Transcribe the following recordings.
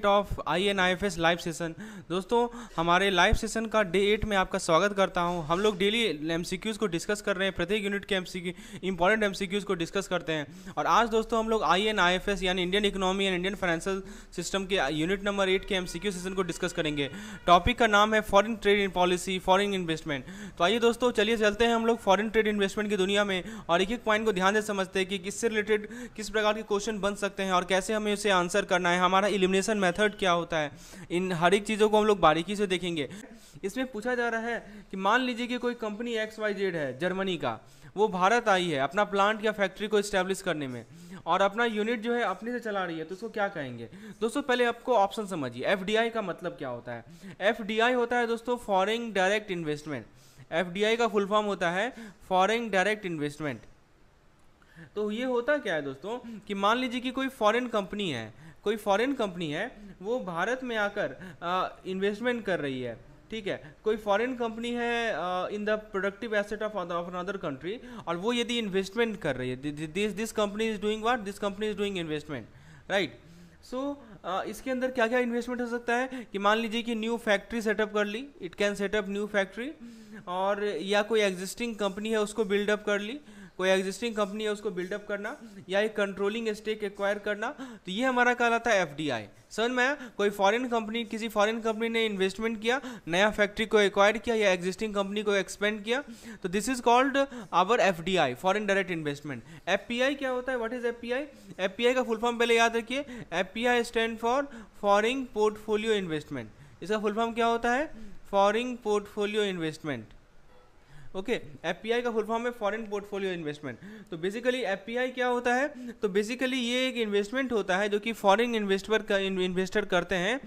Of INIFS live session. दोस्तों हमारे live session का डे 8 में आपका स्वागत करता हूं। हम लोग डेली MCQs को डिस्कस कर रहे हैं, प्रत्येक यूनिट के MCQ इंपॉर्टेंट MCQs को डिस्कस करते हैं। और आज दोस्तों हम लोग INIFS यानी Indian economy and Indian financial system के यूनिट नंबर 8 के MCQ सेशन को डिस्कस करेंगे। टॉपिक का नाम है foreign trade policy, foreign investment. तो आइए दोस्तों चलिए चलते हैं हम लोग फॉरेन ट्रेड इन्वेस्टमेंट की दुनिया में और एक एक पॉइंट को ध्यान से समझते हैं कि किससे रिलेटेड किस प्रकार के क्वेश्चन बन सकते हैं और कैसे हमें उसे आंसर करना है, हमारा एलिमिनेशन मेथड क्या होता है। इन हर एक चीज़ों को हम लोग बारीकी से देखेंगे। इसमें पूछा जा रहा है कि मान लीजिए कि कोई कंपनी XYZ है जर्मनी का, वो भारत आई है अपना प्लांट या फैक्ट्री को इस्टेब्लिश करने में और अपना यूनिट जो है अपने से चला रही है, तो उसको क्या कहेंगे। दोस्तों पहले आपको ऑप्शन समझिए। FDI का मतलब क्या होता है। FDI होता है दोस्तों फॉरेन डायरेक्ट इन्वेस्टमेंट। FDI का फुल फॉर्म होता है फॉरेन डायरेक्ट इन्वेस्टमेंट। तो ये होता क्या है दोस्तों कि मान लीजिए कि कोई फॉरेन कंपनी है, कोई फॉरेन कंपनी है, वो भारत में आकर इन्वेस्टमेंट कर रही है, ठीक है। कोई फॉरेन कंपनी है in the productive asset of another country, और वो यदि इन्वेस्टमेंट कर रही है, this company is doing what, this company is doing investment, right. So इसके अंदर क्या क्या इन्वेस्टमेंट हो सकता है कि मान लीजिए कि न्यू फैक्ट्री सेटअप कर ली, it can setup new factory, और या कोई एग्जिस्टिंग कंपनी है उसको बिल्डअप कर ली, कोई एग्जिस्टिंग कंपनी है उसको बिल्डअप करना, या एक कंट्रोलिंग स्टेक एक्वायर करना। तो ये हमारा कहलाता है FDI। समझ में आया। कोई फॉरेन कंपनी, किसी फॉरेन कंपनी ने इन्वेस्टमेंट किया, नया फैक्ट्री को एक्वायर किया या एग्जिस्टिंग कंपनी को एक्सपेंड किया, तो this is called our FDI, foreign direct investment. FPI क्या होता है, व्हाट इज FPI। FPI का फुल फॉर्म पहले याद रखिए। FPI stand for foreign portfolio investment. इसका फुल फॉर्म क्या होता है, foreign portfolio investment. Okay, FPI का फुल फॉर्म है फॉरेन पोर्टफोलियो इन्वेस्टमेंट। तो बेसिकली FPI क्या होता है, तो बेसिकली ये एक इन्वेस्टमेंट होता है जो कि फॉरेन इन्वेस्टर करते हैं।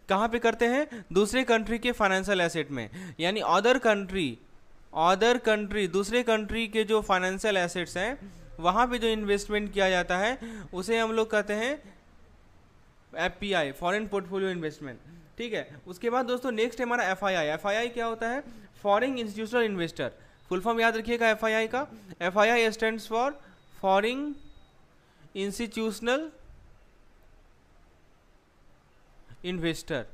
कहाँ पे करते हैं, दूसरे कंट्री के फाइनेंशियल एसेट में, यानी अदर कंट्री दूसरे कंट्री के जो फाइनेंशियल एसेट्स हैं वहाँ पे जो इन्वेस्टमेंट किया जाता है उसे हम लोग कहते हैं FPI, फॉरेन पोर्टफोलियो इन्वेस्टमेंट, ठीक है। उसके बाद दोस्तों नेक्स्ट है हमारा FII। FII क्या होता है, foreign institutional investor. Full form याद रखिएगा FII का। FII stands for foreign institutional investor.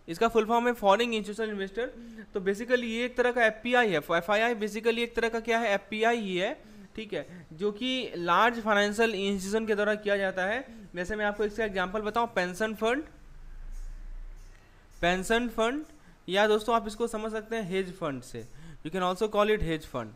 इसका फुल फॉर्म है फॉरेन इंस्टीट्यूशनल इन्वेस्टर। तो बेसिकली ये एक तरह का FPI है। FII बेसिकली एक तरह का क्या है, FPI ही है, ठीक है, जो कि लार्ज फाइनेंशियल इंस्टीट्यूशन के द्वारा किया जाता है। वैसे मैं आपको इसका एग्जांपल बताऊं, पेंशन फंड, या दोस्तों आप इसको समझ सकते हैं हेज फंड से, you can also call it hedge fund.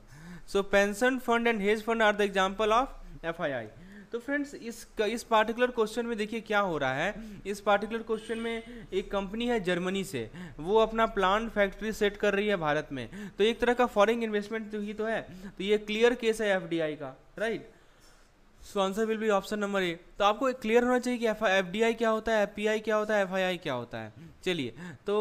So pension fund and hedge fund are the example of FII। तो फ्रेंड्स इस पार्टिकुलर क्वेश्चन में देखिए क्या हो रहा है। इस पार्टिकुलर क्वेश्चन में एक कंपनी है जर्मनी से, वो अपना प्लांट फैक्ट्री सेट कर रही है भारत में, तो एक तरह का फॉरेन इन्वेस्टमेंट ही तो है। तो ये क्लियर केस है FDI का, right. So answer will be option number A। तो आपको क्लियर होना चाहिए कि FDI क्या होता है, FPI क्या होता है, FII क्या होता है। चलिए तो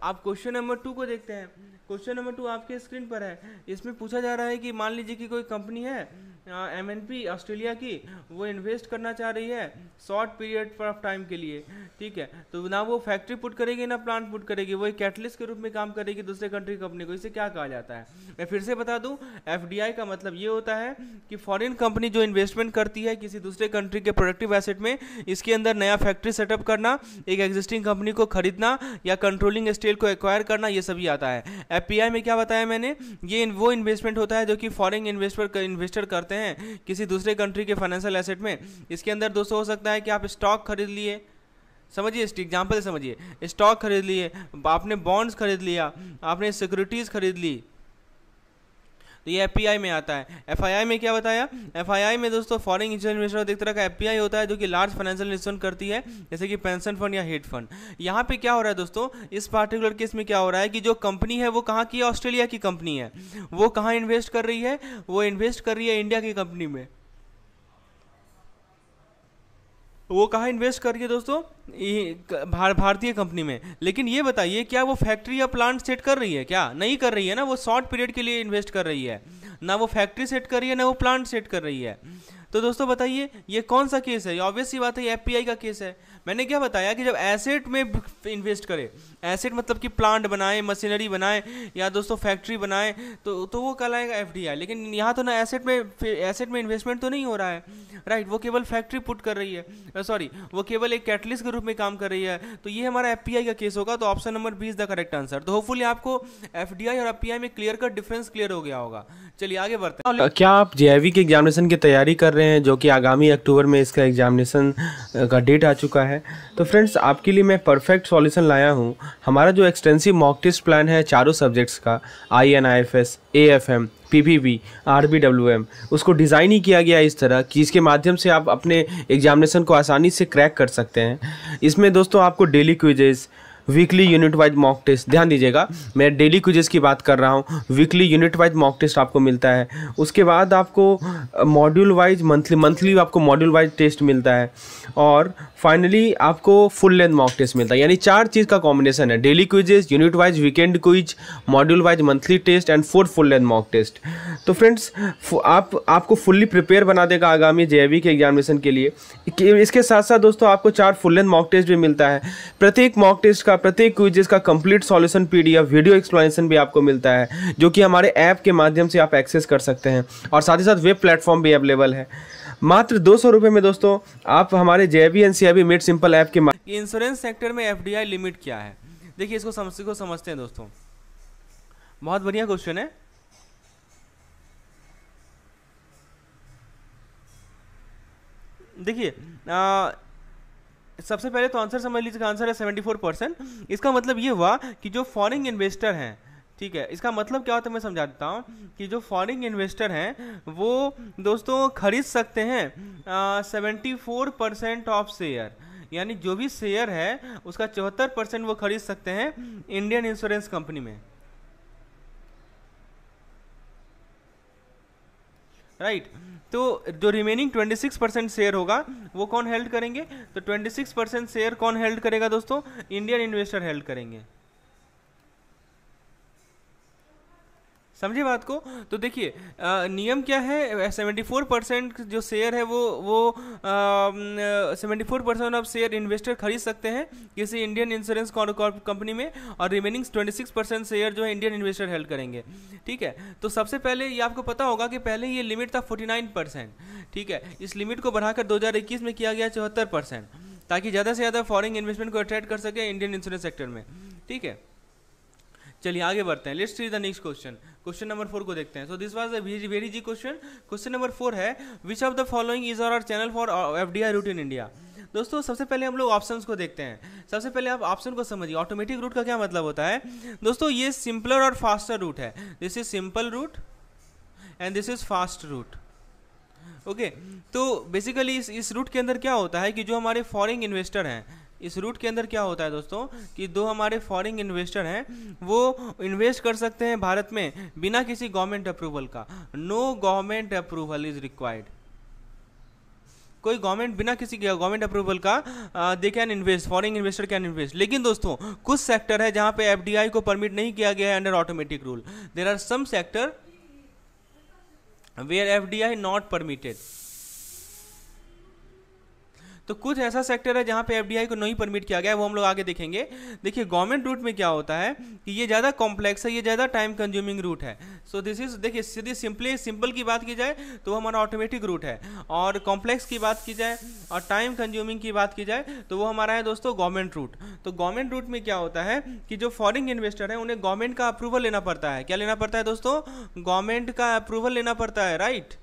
आप क्वेश्चन नंबर 2 को देखते हैं। क्वेश्चन नंबर 2 आपके स्क्रीन पर है। इसमें पूछा जा रहा है कि मान लीजिए कि कोई कंपनी है MNP ऑस्ट्रेलिया की, वो इन्वेस्ट करना चाह रही है शॉर्ट पीरियड ऑफ टाइम के लिए, ठीक है। तो ना वो फैक्ट्री पुट करेगी ना प्लांट पुट करेगी, वो एक कैटलिस्ट के रूप में काम करेगी दूसरे कंट्री कंपनी को। इसे क्या कहा जाता है, मैं फिर से बता दूं, FDI का मतलब ये होता है कि फॉरेन कंपनी जो इन्वेस्टमेंट करती है किसी दूसरे कंट्री के प्रोडक्टिव एसेट में, इसके अंदर नया फैक्ट्री सेटअप करना, एक एग्जिस्टिंग कंपनी को खरीदना या कंट्रोलिंग स्टेक को एक्वायर करना, ये सभी आता है। FPI में क्या बताया मैंने, ये वो इन्वेस्टमेंट होता है जो कि फॉरेन इन्वेस्टर करते हैं किसी दूसरे कंट्री के फाइनेंशियल एसेट में। इसके अंदर दोस्तों हो सकता है कि आप स्टॉक खरीद लिए, समझिए एग्जांपल से समझिए, स्टॉक खरीद लिए, आपने बॉन्ड्स खरीद लिया, आपने सिक्योरिटीज खरीद ली, तो ये FPI में आता है। FII में क्या बताया, FII में दोस्तों फॉरेन इन्वेस्टर एक तरह का FPI होता है जो कि लार्ज फाइनेंशियल इन्वेस्टमेंट करती है, जैसे कि पेंशन फंड या हेज फंड। यहाँ पे क्या हो रहा है दोस्तों, इस पार्टिकुलर केस में क्या हो रहा है कि जो कंपनी है वो कहाँ की है, ऑस्ट्रेलिया की कंपनी है। वो कहाँ इन्वेस्ट कर रही है, वो इन्वेस्ट कर रही है इंडिया की कंपनी में। वो कहाँ इन्वेस्ट कर रही है दोस्तों, भारतीय कंपनी में। लेकिन ये बताइए क्या वो फैक्ट्री या प्लांट सेट कर रही है, क्या नहीं कर रही है ना, वो शॉर्ट पीरियड के लिए इन्वेस्ट कर रही है, ना वो फैक्ट्री सेट कर रही है ना वो प्लांट सेट कर रही है। तो दोस्तों बताइए ये कौन सा केस है? ये ऑब्वियस सी बात है, ये एफपीआई का केस है। मैंने क्या बताया कि जब एसेट में इन्वेस्ट करे, एसेट मतलब कि प्लांट बनाए, मशीनरी बनाए या दोस्तों फैक्ट्री बनाए, तो वो कहलाएगा एफडीआई। लेकिन यहाँ तो ना एसेट में इन्वेस्टमेंट तो नहीं हो रहा है, राइट। वो केवल फैक्ट्री पुट कर रही है, सॉरी वो केवल एक कैटलिस्ट के रूप में काम कर रही है। तो ये हमारा एफपीआई का केस होगा। तो option number B is the correct answer. तो होपफुली आपको एफडीआई और एफपीआई में क्लियर कट डिफरेंस क्लियर हो गया होगा। चलिए आगे बढ़ते हैं। क्या आप जेआईवी के एग्जामिनेशन की तैयारी कर रहे हैं, जो कि आगामी अक्टूबर में इसका एग्जामिनेशन का डेट आ चुका है? तो फ्रेंड्स आपके लिए मैं परफेक्ट सॉल्यूशन लाया हूं। हमारा जो एक्सटेंसिव मॉक टेस्ट प्लान है चारों सब्जेक्ट्स का, INIFS, AFM, PPB, RBWM, उसको डिज़ाइन ही किया गया इस तरह कि इसके माध्यम से आप अपने एग्जामिनेशन को आसानी से क्रैक कर सकते हैं। इसमें दोस्तों आपको daily quizzes, weekly unit wise mock test, ध्यान दीजिएगा मैं डेली क्विजेस की बात कर रहा हूँ, weekly unit wise mock test आपको मिलता है। उसके बाद आपको मॉड्यूल वाइज मंथली आपको मॉड्यूल वाइज टेस्ट मिलता है, और फाइनली आपको फुल लेंथ मॉक टेस्ट मिलता है। यानी 4 चीज़ का कॉम्बिनेशन है, daily quizzes, unit wise weekend quiz, module wise monthly test and 4 full length mock test. तो फ्रेंड्स आपको फुल्ली प्रिपेयर बना देगा आगामी जेईवी के एग्जामिनेशन के लिए। इसके साथ साथ दोस्तों आपको 4 फुल लेंथ मॉक टेस्ट भी मिलता है। प्रत्येक मॉक टेस्ट का, प्रत्येक क्विजेस का complete solution PDF video explanation भी आपको मिलता है, जो कि हमारे ऐप के माध्यम से आप एक्सेस कर सकते हैं, और साथ ही साथ वेब प्लेटफॉर्म भी अवेलेबल है। मात्र 200 रुपये में दोस्तों आप हमारे JEV and CIB made simple app के इंश्योरेंस सेक्टर में एफडीआई लिमिट क्या है? देखिए इसको समझते हैं दोस्तों। बहुत बढ़िया क्वेश्चन है। देखिए सबसे पहले तो आंसर समझ लीजिए, आंसर है 74%। इसका मतलब ये हुआ कि जो फॉरेन इन्वेस्टर हैं, ठीक है, इसका मतलब क्या होता है मैं समझा देता हूँ कि जो फॉरेन इन्वेस्टर हैं वो दोस्तों खरीद सकते हैं 74% ऑफ शेयर, यानी जो भी शेयर है उसका 74% वो खरीद सकते हैं इंडियन इंश्योरेंस कंपनी में, राइट। तो जो रिमेनिंग 26% शेयर होगा वो कौन हेल्ड करेंगे? तो 26% शेयर कौन हेल्ड करेगा दोस्तों? इंडियन इन्वेस्टर हेल्ड करेंगे। समझे बात को? तो देखिए नियम क्या है, 74% जो शेयर है वो 74% ऑफ शेयर इन्वेस्टर खरीद सकते हैं किसी इंडियन इंश्योरेंस कंपनी में, और रिमेनिंग 26% शेयर जो है इंडियन इन्वेस्टर हेल्ड करेंगे, ठीक है। तो सबसे पहले ये आपको पता होगा कि पहले ये लिमिट था 49%, ठीक है। इस लिमिट को बढ़ाकर 2021 में किया गया 74%, ताकि ज़्यादा से ज़्यादा फॉरेन इन्वेस्टमेंट को अट्रैक्ट कर सके इंडियन इंश्योरेंस सेक्टर में, ठीक है। चलिए आगे बढ़ते हैं। Let's see the next question. Question number 4 को देखते हैं। So this was a very जी क्वेश्चन। क्वेश्चन नंबर 4 है, which of the following is our channel for FDI route in India? दोस्तों सबसे पहले हम लोग ऑप्शंस को देखते हैं। सबसे पहले आप ऑप्शन को समझिए। ऑटोमेटिक रूट का क्या मतलब होता है दोस्तों? ये सिंपलर और फास्टर रूट है। This is simple route and this is fast route, okay. तो बेसिकली इस रूट के अंदर क्या होता है कि जो हमारे फॉरेन इन्वेस्टर हैं, इस रूट के अंदर क्या होता है दोस्तों कि दो हमारे फॉरेन इन्वेस्टर हैं वो इन्वेस्ट कर सकते हैं भारत में बिना किसी गवर्नमेंट अप्रूवल का। No government approval is required. कोई गवर्नमेंट बिना किसी गवर्नमेंट अप्रूवल का they can invest, foreign investor can invest. लेकिन दोस्तों कुछ सेक्टर है जहां पे एफडीआई को परमिट नहीं किया गया है under automatic rule. There are some sector where FDI not permitted. तो कुछ ऐसा सेक्टर है जहां पे एफडीआई को नहीं परमिट किया गया है, वो हम लोग आगे देखेंगे। देखिए गवर्नमेंट रूट में क्या होता है कि ये ज़्यादा कॉम्प्लेक्स है, ये ज़्यादा टाइम कंज्यूमिंग रूट है। सो दिस इज, देखिए सीधी सिंपल की बात की जाए तो हमारा ऑटोमेटिक रूट है, और कॉम्प्लेक्स की बात की जाए और टाइम कंज्यूमिंग की बात की जाए तो वो हमारा है दोस्तों गवर्नमेंट रूट। तो गवर्नमेंट रूट में क्या होता है कि जो फॉरेन इन्वेस्टर है उन्हें गवर्नमेंट का अप्रूवल लेना पड़ता है। क्या लेना पड़ता है दोस्तों? गवर्नमेंट का अप्रूवल लेना पड़ता है, right.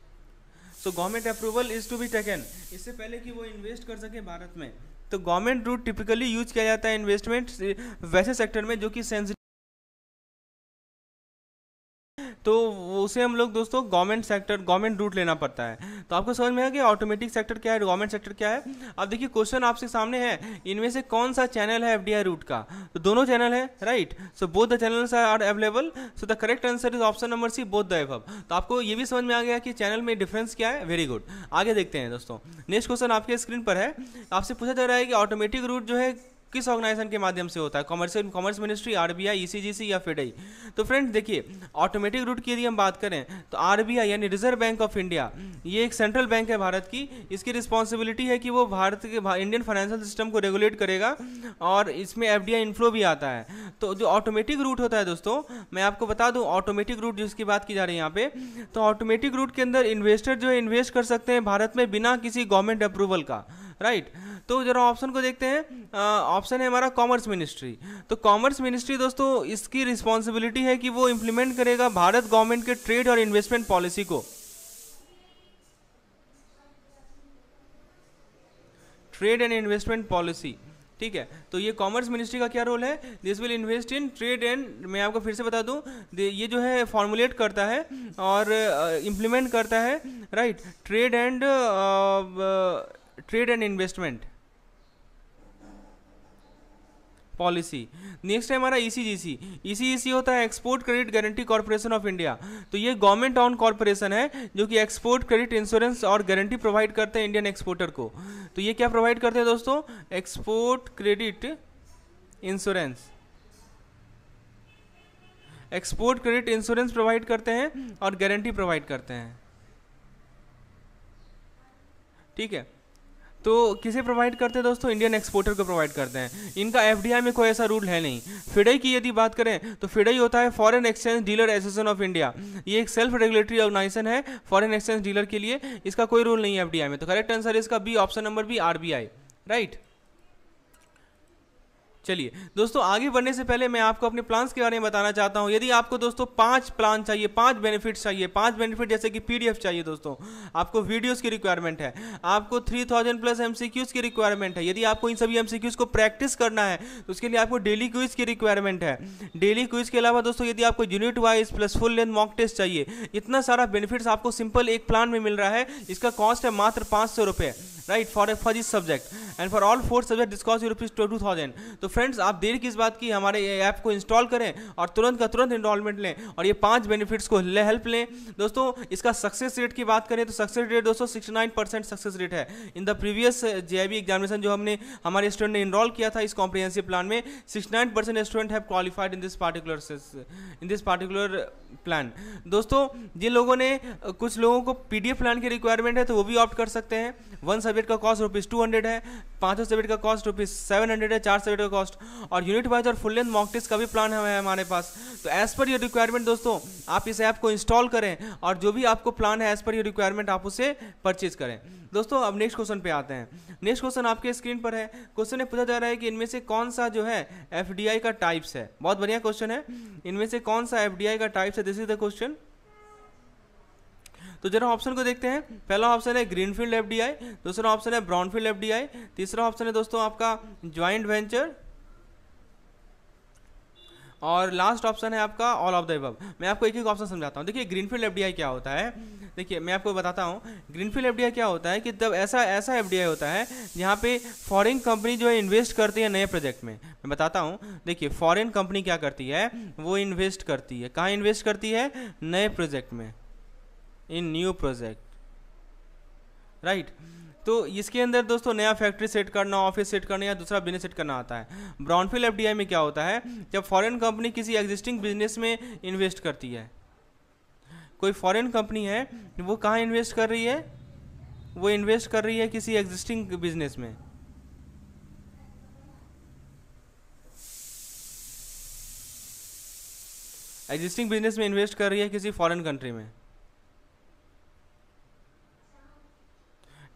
So government approval is to be taken, इससे पहले कि वो इन्वेस्ट कर सके भारत में। तो गवर्नमेंट रूट टिपिकली यूज किया जाता है इन्वेस्टमेंट वैसे सेक्टर में जो कि सेंसिटिव, तो उसे हम लोग दोस्तों गवर्नमेंट रूट लेना पड़ता है। तो आपको समझ में आ गया ऑटोमेटिक सेक्टर क्या है, गवर्नमेंट सेक्टर क्या है। अब देखिए क्वेश्चन आपसे सामने है, इनमें से कौन सा चैनल है एफडीआई रूट का? तो दोनों चैनल है, right. So both the channels are available. So the correct answer is option number C, both the above. तो आपको ये भी समझ में आ गया कि चैनल में डिफरेंस क्या है। Very good. आगे देखते हैं दोस्तों। नेक्स्ट क्वेश्चन आपके स्क्रीन पर है। आपसे पूछा जा रहा है कि ऑटोमेटिक रूट जो है किस ऑर्गेनाइजेशन के माध्यम से होता है? कॉमर्स मिनिस्ट्री, आरबीआई, ईसीजीसी या फेडई? तो फ्रेंड्स देखिए, ऑटोमेटिक रूट की यदि हम बात करें तो आरबीआई यानी रिजर्व बैंक ऑफ इंडिया, ये एक सेंट्रल बैंक है भारत की। इसकी रिस्पॉन्सिबिलिटी है कि वो भारत के इंडियन फाइनेंशियल सिस्टम को रेगुलेट करेगा और इसमें एफडीआई इनफ्लो भी आता है। तो जो ऑटोमेटिक रूट होता है दोस्तों, मैं आपको बता दूं, ऑटोमेटिक रूट जिसकी बात की जा रही है यहाँ पे, तो ऑटोमेटिक रूट के अंदर इन्वेस्टर जो है इन्वेस्ट कर सकते हैं भारत में बिना किसी गवर्नमेंट अप्रूवल का, राइट। तो जरा ऑप्शन को देखते हैं। ऑप्शन है हमारा कॉमर्स मिनिस्ट्री। तो कॉमर्स मिनिस्ट्री दोस्तों, इसकी रिस्पॉन्सिबिलिटी है कि वो इंप्लीमेंट करेगा भारत गवर्नमेंट के ट्रेड और इन्वेस्टमेंट पॉलिसी को, ट्रेड एंड इन्वेस्टमेंट पॉलिसी, ठीक है। तो ये कॉमर्स मिनिस्ट्री का क्या रोल है? This will invest in trade and, मैं आपको फिर से बता दूं, ये जो है फॉर्मुलेट करता है और इम्प्लीमेंट करता है, right, trade and investment policy. Next है हमारा ईसीजीसी। ईसीजीसी होता है export credit guarantee corporation of India. तो ये गवर्नमेंट ऑन कॉर्पोरेशन है जो कि एक्सपोर्ट क्रेडिट इंश्योरेंस और गारंटी प्रोवाइड करते हैं इंडियन एक्सपोर्टर को। तो ये क्या प्रोवाइड करते हैं दोस्तों? Export credit insurance, export credit insurance provide करते हैं और गारंटी प्रोवाइड करते हैं, ठीक है। तो किसे प्रोवाइड करते हैं दोस्तों? इंडियन एक्सपोर्टर को प्रोवाइड करते हैं। इनका एफडीआई में कोई ऐसा रूल है नहीं। फेडई की यदि बात करें तो फेडई होता है foreign exchange dealer association of India. ये एक सेल्फ रेगुलेटरी ऑर्गेनाइजेशन है फॉरेन एक्सचेंज डीलर के लिए। इसका कोई रूल नहीं है एफडीआई में। तो करेक्ट आंसर है इसका B, option number B, RBI, right. चलिए दोस्तों, आगे बढ़ने से पहले मैं आपको अपने प्लान्स के बारे में बताना चाहता हूं। यदि आपको दोस्तों 5 प्लान चाहिए, 5 बेनिफिट्स चाहिए, 5 बेनिफिट जैसे कि पीडीएफ चाहिए दोस्तों, आपको वीडियोस की रिक्वायरमेंट है, आपको 3000 प्लस एमसीक्यूज की रिक्वायरमेंट है, यदि आपको इन सभी एमसीक्यूज को प्रैक्टिस करना है तो उसके लिए आपको डेली क्विज की रिक्वायरमेंट है। डेली क्विज के अलावा दोस्तों यदि आपको unit wise plus full length mock test चाहिए, इतना सारा बेनिफिट्स आपको सिंपल एक प्लान में मिल रहा है। इसका कॉस्ट है मात्र 500 रुपये, right, for this subject and for all 4 subject this cost ₹2000। तो फ्रेंड्स आप देर किस बात की, हमारे ऐप को इंस्टॉल करें और तुरंत का तुरंत एनरोलमेंट लें और ये 5 बेनिफिट्स को हेल्प लें। दोस्तों इसका सक्सेस रेट की बात करें तो सक्सेस रेट दोस्तों 69% सक्सेस रेट है। In the previous JIB examination जो हमने हमारे स्टूडेंट ने इनरोल किया था इस कॉम्प्रिहेंसिव प्लान में, 69% student have qualified in this particular plan. दोस्तों जिन लोगों ने, कुछ लोगों को पीडीएफ प्लान की रिक्वायरमेंट है तो वो भी ऑप्ट कर सकते हैं। 1 सब्जेक्ट का कॉस्ट ₹200 है, 5 सब्जेक्ट का कॉस्ट ₹700 है, 4 सब्जेक्ट का कॉस्ट, और यूनिट वाइज और फुल लेंथ मॉक टेस्ट का भी प्लान है हमारे पास। तो एज पर योर रिक्वायरमेंट दोस्तों आप इस ऐप को इंस्टॉल करें और जो भी आपको प्लान है एज पर योर रिक्वायरमेंट आप उसे परचेज करें। दोस्तों अब नेक्स्ट क्वेश्चन पे आते हैं। नेक्स्ट क्वेश्चन आपके स्क्रीन पर है। क्वेश्चन में पूछा जा रहा है कि इनमें से कौन सा जो है एफडीआई का टाइप्स है। बहुत बढ़िया क्वेश्चन है। इनमें से कौन सा एफडीआई का टाइप्स है, दिस इज द क्वेश्चन। तो जरा ऑप्शन को देखते हैं। पहला ऑप्शन है ग्रीनफील्ड एफडीआई, दूसरा ऑप्शन है ब्राउनफील्ड एफडीआई, तीसरा ऑप्शन है दोस्तों आपका ज्वाइंट वेंचर, और लास्ट ऑप्शन है आपका ऑल ऑफ द अबव। मैं आपको एक एक ऑप्शन समझाता हूँ। देखिए ग्रीनफील्ड एफडीआई क्या होता है, देखिए मैं आपको बताता हूँ। ग्रीनफील्ड एफडीआई क्या होता है कि तब ऐसा एफडीआई होता है जहाँ पे फॉरेन कंपनी जो है इन्वेस्ट करती है नए प्रोजेक्ट में। मैं बताता हूँ, देखिए फॉरेन कंपनी क्या करती है, वो इन्वेस्ट करती है, कहाँ इन्वेस्ट करती है, नए प्रोजेक्ट में, इन न्यू प्रोजेक्ट, राइट। तो इसके अंदर दोस्तों नया फैक्ट्री सेट करना, ऑफिस सेट करना या दूसरा बिजनेस सेट करना आता है। ब्राउनफील्ड एफडीआई में क्या होता है, जब फॉरेन कंपनी किसी एग्जिस्टिंग बिजनेस में इन्वेस्ट करती है, कोई फॉरेन कंपनी है वो कहाँ इन्वेस्ट कर रही है, वो इन्वेस्ट कर रही है किसी एग्जिस्टिंग बिजनेस में, एग्जिस्टिंग बिजनेस में इन्वेस्ट कर रही है किसी फॉरेन कंट्री में,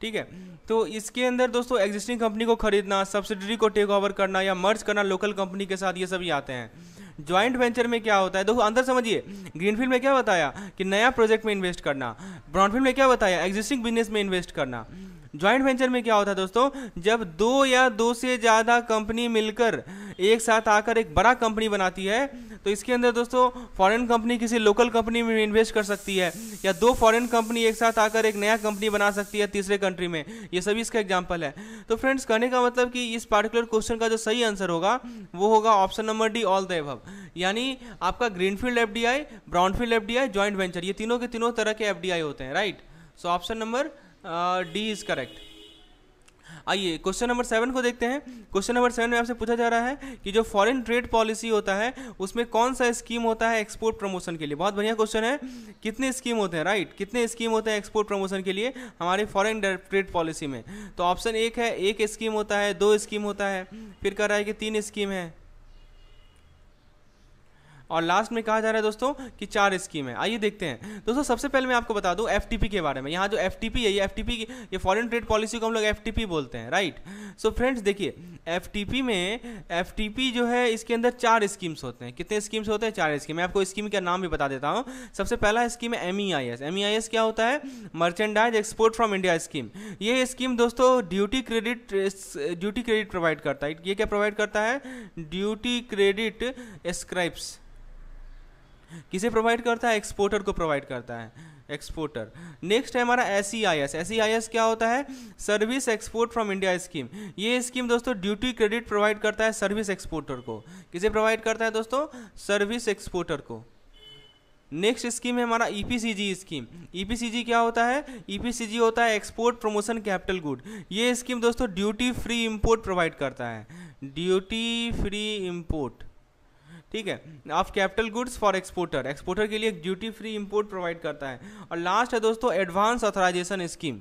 ठीक है। तो इसके अंदर दोस्तों एग्जिस्टिंग कंपनी को खरीदना, सब्सिडरी को टेक ओवर करना या मर्ज करना लोकल कंपनी के साथ, ये सभी आते हैं। ज्वाइंट वेंचर में क्या होता है, देखो अंदर समझिए। ग्रीनफील्ड में क्या बताया कि नया प्रोजेक्ट में इन्वेस्ट करना, ब्राउनफील्ड में क्या बताया एग्जिस्टिंग बिजनेस में इन्वेस्ट करना। ज्वाइंट वेंचर में क्या होता है दोस्तों, जब 2 या 2 से ज़्यादा कंपनी मिलकर एक साथ आकर एक बड़ा कंपनी बनाती है, तो इसके अंदर दोस्तों फॉरेन कंपनी किसी लोकल कंपनी में इन्वेस्ट कर सकती है या 2 फॉरेन कंपनी एक साथ आकर एक नया कंपनी बना सकती है तीसरे कंट्री में। ये सभी इसका एग्जांपल है। तो फ्रेंड्स कहने का मतलब कि इस पार्टिकुलर क्वेश्चन का जो सही आंसर होगा वो होगा option number D, all the above. यानी आपका greenfield FDI, brownfield FDI, joint venture, ये तीनों के तीनों तरह के एफडीआई होते हैं, right. So option number D is correct. आइए क्वेश्चन नंबर 7 को देखते हैं। क्वेश्चन नंबर 7 में आपसे पूछा जा रहा है कि जो फॉरेन ट्रेड पॉलिसी होता है उसमें कौन सा स्कीम होता है एक्सपोर्ट प्रमोशन के लिए। बहुत बढ़िया क्वेश्चन है। कितने स्कीम होते हैं, राइट, कितने स्कीम होते हैं एक्सपोर्ट प्रमोशन के लिए हमारे फॉरेन ट्रेड पॉलिसी में। तो ऑप्शन एक है, एक स्कीम होता है, 2 स्कीम होता है, फिर कह रहा है कि 3 स्कीम है, और लास्ट में कहा जा रहा है दोस्तों कि 4 स्कीम है। आइए देखते हैं दोस्तों। सबसे पहले मैं आपको बता दूं एफटीपी के बारे में। यहाँ जो एफटीपी है, ये एफटीपी की, ये फॉरेन ट्रेड पॉलिसी को हम लोग एफटीपी बोलते हैं, राइट। सो फ्रेंड्स देखिए, एफटीपी में, एफटीपी जो है इसके अंदर 4 स्कीम्स होते हैं। कितने स्कीम्स होते हैं? 4 स्कीम। मैं आपको स्कीम का नाम भी बता देता हूँ। सबसे पहला स्कीम है MEIS। MEIS क्या होता है? Merchandise export from India scheme. ये स्कीम दोस्तों ड्यूटी क्रेडिट प्रोवाइड करता है। ये क्या प्रोवाइड करता है? Duty credit scribes. किसे प्रोवाइड करता है? एक्सपोर्टर को प्रोवाइड करता है, एक्सपोर्टर। नेक्स्ट है हमारा SEIS। SEIS क्या होता है? Service export from India scheme. ये स्कीम दोस्तों ड्यूटी क्रेडिट प्रोवाइड करता है सर्विस एक्सपोर्टर को। किसे प्रोवाइड करता है दोस्तों? सर्विस एक्सपोर्टर को। नेक्स्ट स्कीम है हमारा EPCG स्कीम। EPCG क्या होता है? EPCG होता है एक्सपोर्ट प्रमोशन कैपिटल गुड। ये स्कीम दोस्तों ड्यूटी फ्री इंपोर्ट प्रोवाइड करता है, ड्यूटी फ्री इंपोर्ट, ठीक है, of capital goods for exporter. Exporter के लिए ड्यूटी फ्री इंपोर्ट प्रोवाइड करता है। और लास्ट है दोस्तों advance authorisation scheme.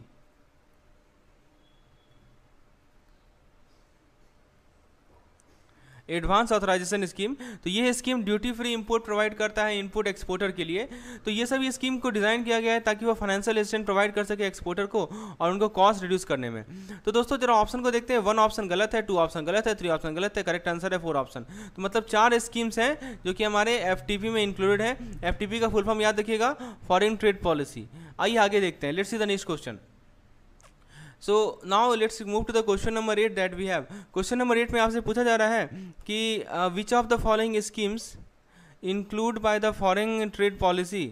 Advance authorisation scheme, तो ये scheme duty free import provide करता है इनपुट एक्सपोर्टर के लिए। तो ये सब स्कीम को डिजाइन किया गया है ताकि वो फाइनेंशियल असिस्टेंस प्रोवाइड कर सके एक्सपोर्टर को और उनको कॉस्ट रिड्यूस करने में। तो दोस्तों जरा ऑप्शन को देखते हैं। 1 ऑप्शन गलत है, 2 ऑप्शन गलत है, 3 ऑप्शन गलत है, करेक्ट आंसर है 4 ऑप्शन। तो मतलब 4 स्कीम्स हैं जो कि हमारे एफटीपी में इंक्लूडेड है। एफटीपी का फुल फॉर्म याद रखिएगा, फॉरेन ट्रेड पॉलिसी। आइए आगे देखते हैं। Let's see the next question. So now let's move to the question number 8 that we have. Question number 8 में आपसे पूछा जा रहा है कि which of the following schemes include by the foreign trade policy?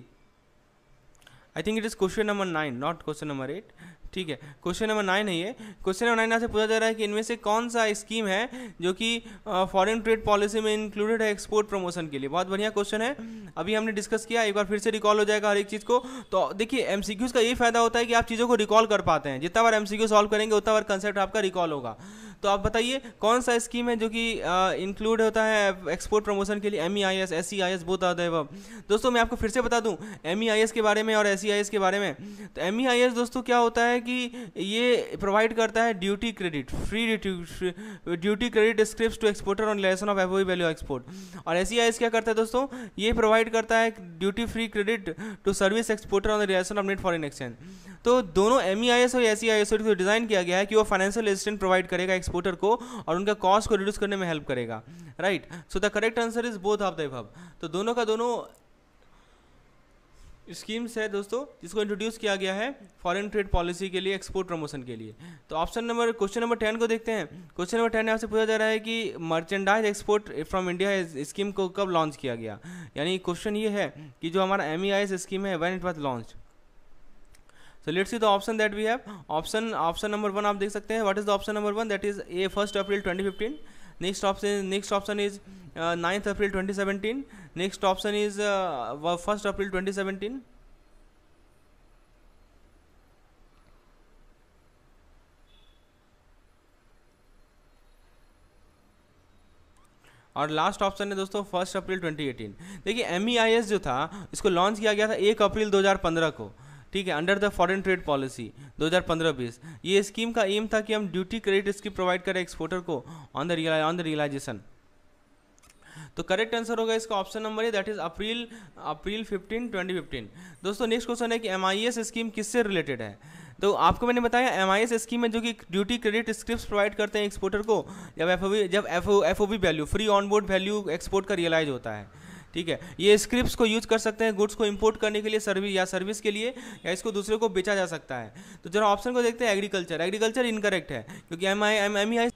I think it is question number 9, not question number 8. ठीक है, question number 9 है ये। क्वेश्चन नंबर 9 से पूछा जा रहा है कि इनमें से कौन सा स्कीम है जो कि फॉरेन ट्रेड पॉलिसी में इंक्लूडेड है एक्सपोर्ट प्रमोशन के लिए। बहुत बढ़िया क्वेश्चन है, अभी हमने डिस्कस किया, एक बार फिर से रिकॉल हो जाएगा हर एक चीज़ को। तो देखिए एमसीक्यूज का यही फायदा होता है कि आप चीज़ों को रिकॉल कर पाते हैं। जितना बार एमसीक्यू सॉल्व करेंगे उतना बार कंसेप्ट आपका रिकॉल होगा। तो आप बताइए कौन सा स्कीम है जो कि इंक्लूड होता है एक्सपोर्ट प्रमोशन के लिए। MEIS, SEIS both are there. दोस्तों मैं आपको फिर से बता दूं MEIS के बारे में और SEIS के बारे में। तो MEIS दोस्तों क्या होता है कि ये प्रोवाइड करता है duty credit, free duty credit script to exporter on relation of FOE value export. और SEIS क्या करता है दोस्तों? ये प्रोवाइड करता है duty free credit to service exporter on the relation of net foreign exchange. तो दोनों MEIS और SEIS को डिजाइन किया गया है कि वो फाइनेंशियल असिस्टेंस प्रोवाइड करेगा एक्सपोर्टर को और उनका कॉस्ट को रिड्यूस करने में हेल्प करेगा, right. So the correct answer is both of the above. तो दोनों का दोनों स्कीम्स है दोस्तों जिसको इंट्रोड्यूस किया गया है फॉरेन ट्रेड पॉलिसी के लिए, एक्सपोर्ट प्रमोशन के लिए। तो क्वेश्चन नंबर 10 को देखते हैं। क्वेश्चन नंबर 10 में आपसे पूछा जा रहा है कि merchandise export from India scheme को कब लॉन्च किया गया। यानी क्वेश्चन ये है कि जो हमारा MEIS स्कीम है when it was launch. So let's see the option that we have. Option number 1 आप देख सकते हैं. What is the option number 1? That is A 1st April 2015. Next option is 9th April 2017. Next option is 1st April 2017. और last option है दोस्तों 1 अप्रैल 2018। देखिए MEIS जो था इसको लॉन्च किया गया था 1 अप्रैल 2015 को, ठीक है, under the foreign trade policy 2015-20। ये स्कीम का एम था कि हम ड्यूटी क्रेडिट स्कीम प्रोवाइड करें एक्सपोर्टर को ऑन द रियलाइजेशन। तो करेक्ट आंसर होगा इसका ऑप्शन नंबर है, दैट इज अप्रैल 15 2015। दोस्तों नेक्स्ट क्वेश्चन है कि MEIS स्कीम किससे रिलेटेड है। तो आपको मैंने बताया MEIS स्कीम में जो कि ड्यूटी क्रेडिट स्क्रिप्ट प्रोवाइड करते हैं एक्सपोर्टर को जब FOB value, free on board value export का रियलाइज होता है, ठीक है। ये स्क्रिप्ट्स को यूज कर सकते हैं गुड्स को इंपोर्ट करने के लिए, सर्विस के लिए, या इसको दूसरे को बेचा जा सकता है। तो जरा ऑप्शन को देखते हैं एग्रीकल्चर इनकरेक्ट है क्योंकि MEIS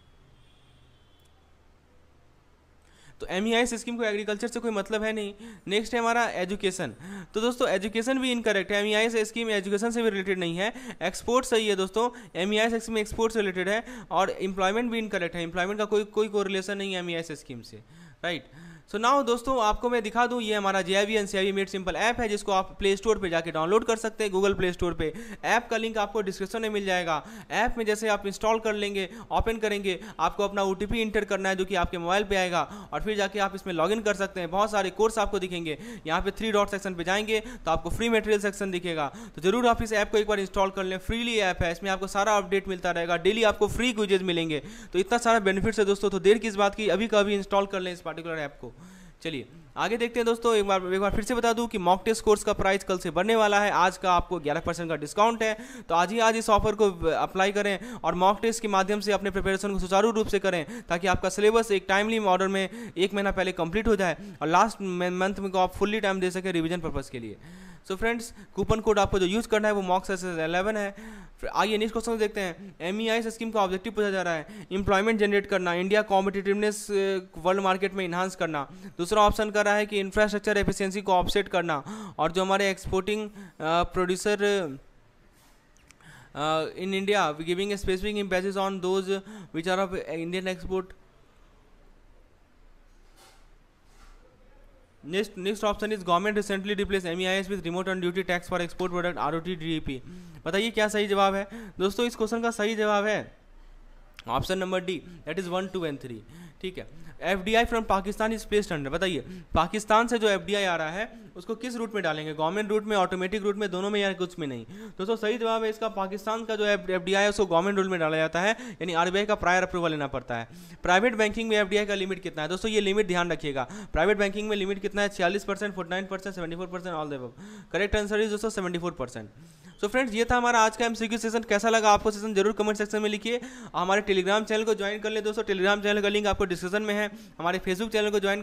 तो MEIS स्कीम को एग्रीकल्चर से कोई मतलब है नहीं। नेक्स्ट है हमारा एजुकेशन। तो दोस्तों एजुकेशन भी इनकरेक्ट है, MEIS स्कीम एजुकेशन से भी रिलेटेड नहीं है। एक्सपोर्ट सही है दोस्तों, MEIS स्कीम एक्सपोर्ट से रिलेटेड है। और एम्प्लॉयमेंट भी इनकरेक्ट है, एम्प्लॉयमेंट का कोई कोरिलेशन नहीं है MEIS स्कीम से। राइट। सो नाउ दोस्तों आपको मैं दिखा दूं, ये हमारा JIV NCIV made simple app है जिसको आप प्ले स्टोर पे जाके डाउनलोड कर सकते हैं, गूगल प्ले स्टोर पे। ऐप का लिंक आपको डिस्क्रिप्शन में मिल जाएगा। ऐप में जैसे आप इंस्टॉल कर लेंगे, ओपन करेंगे, आपको अपना OTP इंटर करना है जो कि आपके मोबाइल पे आएगा, और फिर जाके आप इसमें लॉगिन कर सकते हैं। बहुत सारे कोर्स आपको दिखेंगे। यहाँ पे 3 डॉट सेक्शन पे जाएंगे तो आपको फ्री मटेरियल सेक्शन दिखेगा। तो जरूर आप इस ऐप को एक बार इंस्टॉल कर लें, फ्रीली ऐप है, इसमें आपको सारा अपडेट मिलता रहेगा, डेली आपको फ्री क्विजेज मिलेंगे। तो इतना सारा बेनिफिट्स है दोस्तों, तो देर किस बात की, अभी का अभी इंस्टॉल कर लें इस पर्टिकुलर ऐप को। चलिए आगे देखते हैं दोस्तों। एक बार फिर से बता दूं कि मॉक टेस्ट कोर्स का प्राइस कल से बढ़ने वाला है। आज का आपको 11% का डिस्काउंट है, तो आज इस ऑफर को अप्लाई करें और मॉक टेस्ट के माध्यम से अपने प्रिपरेशन को सुचारू रूप से करें, ताकि आपका सिलेबस एक टाइमली ऑर्डर में 1 महीना पहले कंप्लीट हो जाए और लास्ट मंथ में को आप फुल्ली टाइम दे सकें रिवीजन पर्पज़ के लिए। सो फ्रेंड्स, कूपन कोड आपको जो यूज़ करना है वो MOKSUCCESS11 है। आइए नेक्स्ट क्वेश्चन देखते हैं। MEIS स्कीम का ऑब्जेक्टिव पूछा जा रहा है, एम्प्लॉयमेंट जनरेट करना, इंडिया कॉम्पिटिटिवनेस वर्ल्ड मार्केट में इन्हांस करना। दूसरा ऑप्शन कर रहा है कि इंफ्रास्ट्रक्चर एफिशिएंसी को ऑफसेट करना, और जो हमारे exporting producer in India giving specific emphasis on those which are of Indian export. Next option is government recently replace MEIS with remote on duty tax for export product ROT-DEP। बताइए क्या सही जवाब है दोस्तों। इस क्वेश्चन का सही जवाब है option number D, that is 1, 2 and 3। ठीक है। FDI from Pakistan is placed under. बताइए पाकिस्तान से जो FDI आ रहा है उसको किस रूट में डालेंगे, गवर्नमेंट रूट में, ऑटोमेटिक रूट में, दोनों में, या कुछ में नहीं। दोस्तों सही जवाब है इसका, पाकिस्तान का जो FDI है उसको गवर्नमेंट रूट में डाला जाता है, यानी RBI का प्रायर अप्रूवल लेना पड़ता है। प्राइवेट बैंकिंग में FDI का लिमिट कितना है दोस्तों, ये लिमिट ध्यान रखिएगा। प्राइवेट बैंकिंग में लिमिट कितना है, 46%, 49%, 74%, all the above. Correct answer is दोस्तों 74%। सो फ्रेंड्स, ये था हमारा आज का MCQ सेशन। कैसा लगा आपको सेशन जरूर कमेंट सेक्शन में लिखिए। हमारे टेलीग्राम चैनल को ज्वाइन कर ले दोस्तों, टेलीग्राम चैनल का लिंक आपको डिस्क्रिप्शन में है। हमारे फेसबुक चैनल को ज्वाइन